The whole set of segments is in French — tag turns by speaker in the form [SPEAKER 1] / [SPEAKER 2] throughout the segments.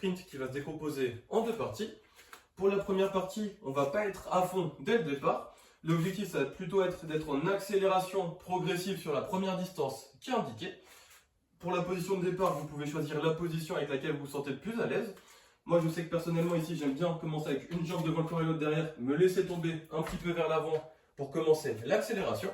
[SPEAKER 1] sprint qui va se décomposer en deux parties. Pour la première partie, on ne va pas être à fond dès le départ. L'objectif, ça va plutôt être d'être en accélération progressive sur la première distance qui est indiquée. Pour la position de départ, vous pouvez choisir la position avec laquelle vous vous sentez le plus à l'aise. Moi, je sais que personnellement, ici, j'aime bien commencer avec une jambe devant le corps et l'autre derrière, me laisser tomber un petit peu vers l'avant pour commencer l'accélération.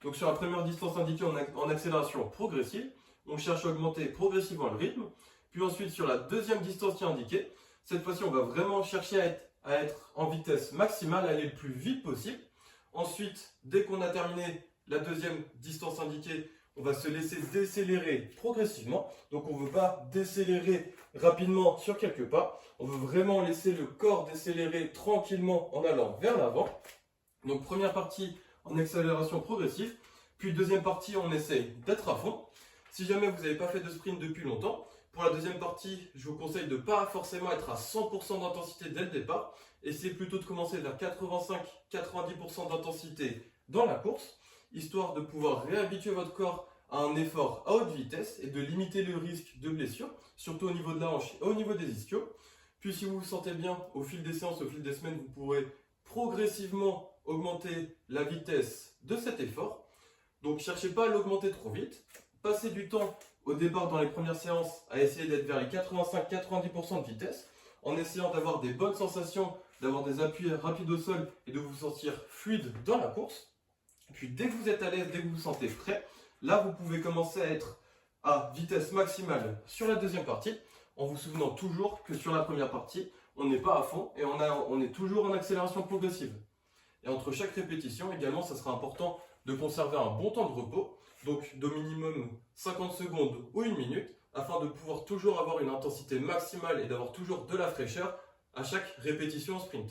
[SPEAKER 1] Donc, sur la première distance indiquée en accélération progressive, on cherche à augmenter progressivement le rythme. Puis ensuite, sur la deuxième distance qui est indiquée, cette fois-ci, on va vraiment chercher à être en vitesse maximale, aller le plus vite possible. Ensuite, dès qu'on a terminé la deuxième distance indiquée, on va se laisser décélérer progressivement. Donc on ne veut pas décélérer rapidement sur quelques pas. On veut vraiment laisser le corps décélérer tranquillement en allant vers l'avant. Donc première partie en accélération progressive. Puis deuxième partie, on essaye d'être à fond. Si jamais vous n'avez pas fait de sprint depuis longtemps, pour la deuxième partie, je vous conseille de ne pas forcément être à 100% d'intensité dès le départ. Essayez plutôt de commencer vers 85-90% d'intensité dans la course, histoire de pouvoir réhabituer votre corps à un effort à haute vitesse et de limiter le risque de blessure, surtout au niveau de la hanche et au niveau des ischios. Puis si vous vous sentez bien, au fil des séances, au fil des semaines, vous pourrez progressivement augmenter la vitesse de cet effort. Donc ne cherchez pas à l'augmenter trop vite. Passez du temps au départ dans les premières séances à essayer d'être vers les 85-90% de vitesse, en essayant d'avoir des bonnes sensations, d'avoir des appuis rapides au sol et de vous sentir fluide dans la course. Puis dès que vous êtes à l'aise, dès que vous vous sentez prêt, là vous pouvez commencer à être à vitesse maximale sur la deuxième partie, en vous souvenant toujours que sur la première partie, on n'est pas à fond et on est toujours en accélération progressive. Et entre chaque répétition, également, ça sera important de conserver un bon temps de repos, donc d'au minimum 50 secondes ou 1 minute, afin de pouvoir toujours avoir une intensité maximale et d'avoir toujours de la fraîcheur à chaque répétition en sprint.